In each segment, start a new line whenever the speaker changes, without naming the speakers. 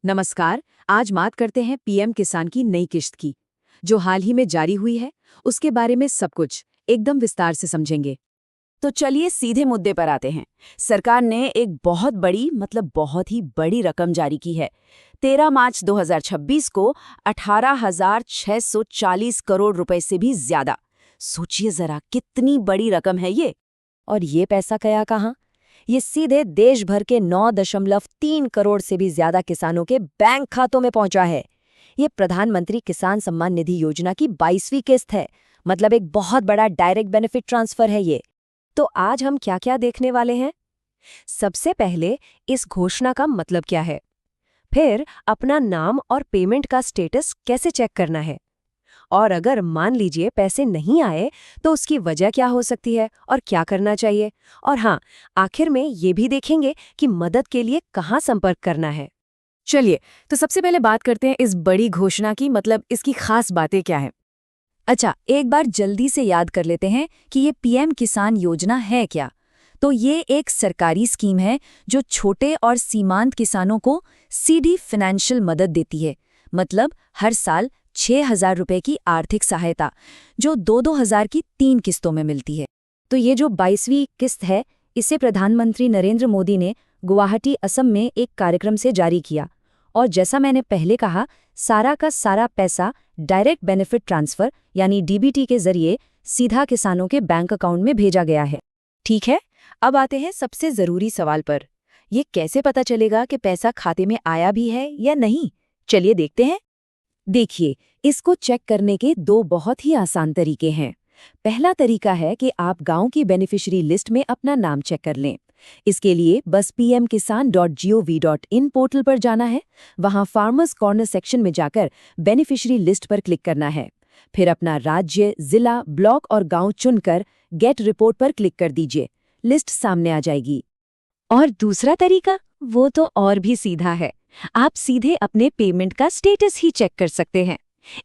नमस्कार। आज बात करते हैं पीएम किसान की नई किश्त की, जो हाल ही में जारी हुई है। उसके बारे में सब कुछ एकदम विस्तार से समझेंगे।
तो चलिए सीधे मुद्दे पर आते हैं। सरकार ने एक बहुत बड़ी बहुत ही बड़ी रकम जारी की है। 13 मार्च 2026 को 18,640 करोड़ रुपए से भी ज्यादा। सोचिए जरा कितनी बड़ी रकम है ये।
और ये पैसा गया कहाँ? ये सीधे देश भर के 9.3 करोड़ से भी ज्यादा किसानों के बैंक खातों में पहुंचा है। ये प्रधानमंत्री किसान सम्मान निधि योजना की 22वीं किस्त है। मतलब एक बहुत बड़ा डायरेक्ट बेनिफिट ट्रांसफर है ये। तो आज हम क्या क्या देखने वाले हैं? सबसे पहले इस घोषणा का मतलब क्या है, फिर अपना नाम और पेमेंट का स्टेटस कैसे चेक करना है, और अगर मान लीजिए पैसे नहीं आए तो उसकी वजह क्या हो सकती है और क्या करना चाहिए, और हाँ, आखिर में ये भी देखेंगे कि मदद के लिए कहाँ संपर्क करना है।
चलिए, तो सबसे पहले बात करते हैं इस बड़ी घोषणा की, मतलब इसकी खास बातें क्या है।
अच्छा, एक बार जल्दी से याद कर लेते हैं कि ये पीएम किसान योजना है क्या। तो ये एक सरकारी स्कीम है जो छोटे और सीमांत किसानों को सीधी फाइनेंशियल मदद देती है। मतलब हर साल 6,000 रुपए की आर्थिक सहायता, जो 2-2 हज़ार की 3 किस्तों में मिलती है। तो ये जो 22वीं किस्त है, इसे प्रधानमंत्री नरेंद्र मोदी ने गुवाहाटी, असम में एक कार्यक्रम से जारी किया। और जैसा मैंने पहले कहा, सारा का सारा पैसा डायरेक्ट बेनिफिट ट्रांसफर यानी डीबीटी के जरिए सीधा किसानों के बैंक अकाउंट में भेजा गया है।
ठीक है, अब आते हैं सबसे जरूरी सवाल पर। ये कैसे पता चलेगा कि पैसा खाते में आया भी है या नहीं? चलिए देखते हैं।
देखिए, इसको चेक करने के 2 बहुत ही आसान तरीके हैं। पहला तरीका है कि आप गांव की बेनिफिशियरी लिस्ट में अपना नाम चेक कर लें। इसके लिए बस pmkisan.gov.in पोर्टल पर जाना है। वहां फार्मर्स कॉर्नर सेक्शन में जाकर बेनिफिशियरी लिस्ट पर क्लिक करना है। फिर अपना राज्य, जिला, ब्लॉक और गांव चुनकर गेट रिपोर्ट पर क्लिक कर दीजिए। लिस्ट सामने आ जाएगी। और दूसरा तरीका, वो तो और भी सीधा है। आप सीधे अपने पेमेंट का स्टेटस ही चेक कर सकते हैं।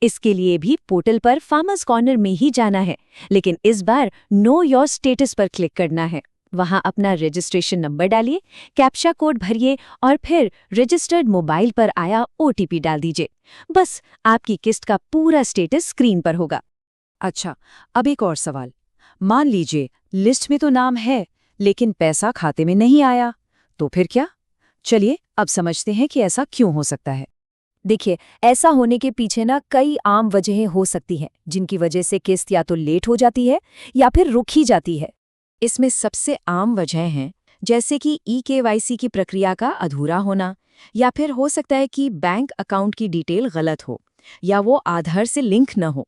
इसके लिए भी पोर्टल पर फार्मर्स कॉर्नर में ही जाना है, लेकिन इस बार नो योर स्टेटस पर क्लिक करना है। वहां अपना रजिस्ट्रेशन नंबर डालिए, कैप्चा कोड भरिए और फिर रजिस्टर्ड मोबाइल पर आया ओटीपी डाल दीजिए। बस आपकी किस्त का पूरा स्टेटस स्क्रीन पर होगा।
अच्छा, अब एक और सवाल। मान लीजिए लिस्ट में तो नाम है, लेकिन पैसा खाते में नहीं आया, तो फिर क्या? चलिए अब समझते हैं कि ऐसा क्यों हो सकता है।
देखिए, ऐसा होने के पीछे कई आम वजहें हो सकती हैं, जिनकी वजह से किस्त या तो लेट हो जाती है या फिर रुक ही जाती है।
इसमें सबसे आम वजह हैं, जैसे कि ई-केवाईसी की प्रक्रिया का अधूरा होना, या फिर हो सकता है कि बैंक अकाउंट की डिटेल गलत हो, या वो आधार से लिंक न हो।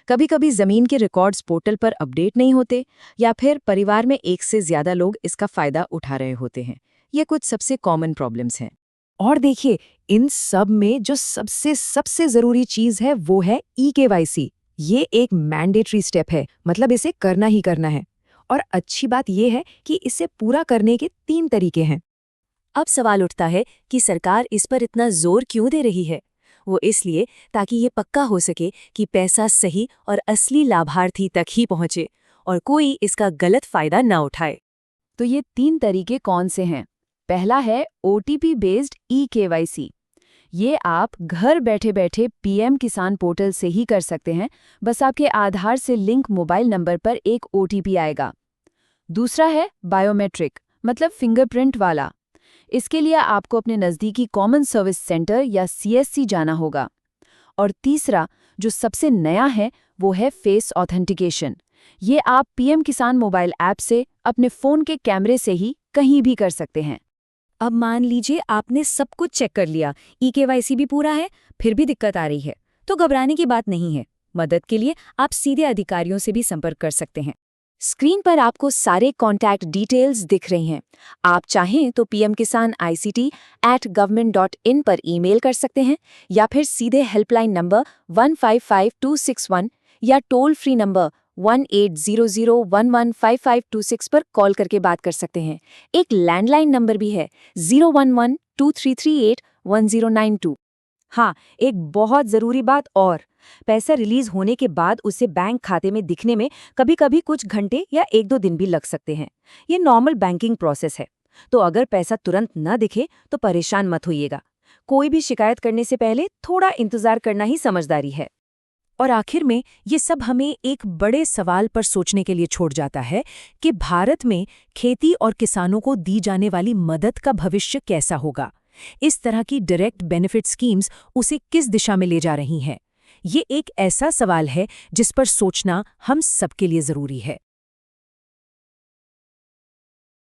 कभी-कभी जमीन के रिकॉर्ड्स पोर्टल पर अपडेट नहीं होते, या फिर परिवार में एक से ज्यादा लोग इसका फायदा उठा रहे होते हैं। ये कुछ सबसे कॉमन प्रॉब्लम्स हैं। और देखिए, इन सब में जो सबसे जरूरी चीज है वो है ई-केवाईसी। ये एक मैंडेटरी स्टेप है, मतलब इसे करना ही करना है। और अच्छी बात यह है कि इसे पूरा करने के 3 तरीके हैं।
अब सवाल उठता है कि सरकार इस पर इतना जोर क्यों दे रही है? वो इसलिए ताकि ये पक्का हो सके कि पैसा सही और असली लाभार्थी तक ही पहुंचे और कोई इसका गलत फायदा ना उठाए।
तो ये 3 तरीके कौन से हैं? पहला है ओटीपी बेस्ड ई-केवाईसी। ये आप घर बैठे बैठे पीएम किसान पोर्टल से ही कर सकते हैं। बस आपके आधार से लिंक मोबाइल नंबर पर एक ओटीपी आएगा। दूसरा है बायोमेट्रिक, मतलब फिंगरप्रिंट वाला। इसके लिए आपको अपने नज़दीकी कॉमन सर्विस सेंटर या सीएससी जाना होगा। और तीसरा, जो सबसे नया है, वो है फेस ऑथेंटिकेशन। ये आप पीएम किसान मोबाइल ऐप से अपने फ़ोन के कैमरे से ही कहीं भी कर सकते हैं।
अब मान लीजिए आपने सब कुछ चेक कर लिया, ई-केवाईसी भी पूरा है, फिर भी दिक्कत आ रही है, तो घबराने की बात नहीं है। मदद के लिए आप सीधे अधिकारियों से भी संपर्क कर सकते हैं। स्क्रीन पर आपको सारे कॉन्टैक्ट डिटेल्स दिख रही हैं। आप चाहें तो pmkisan.ict@government.in पर ईमेल कर सकते हैं, या फिर सीधे हेल्पलाइन नंबर 155261 या टोल फ्री नंबर 1800115526 पर कॉल करके बात कर सकते हैं। एक लैंडलाइन नंबर भी है, 01123381092। हाँ, एक बहुत ज़रूरी बात और, पैसा रिलीज होने के बाद उसे बैंक खाते में दिखने में कभी-कभी कुछ घंटे या 1-2 दिन भी लग सकते हैं। ये नॉर्मल बैंकिंग प्रोसेस है। तो अगर पैसा तुरंत न दिखे तो परेशान मत होइएगा। कोई भी शिकायत करने से पहले थोड़ा इंतजार करना ही समझदारी है।
और आखिर में ये सब हमें एक बड़े सवाल पर सोचने के लिए छोड़ जाता है कि भारत में खेती और किसानों को दी जाने वाली मदद का भविष्य कैसा होगा। इस तरह की डायरेक्ट बेनिफिट स्कीम्स उसे किस दिशा में ले जा रही हैं? ये एक ऐसा सवाल है जिस पर सोचना हम सबके लिए ज़रूरी है।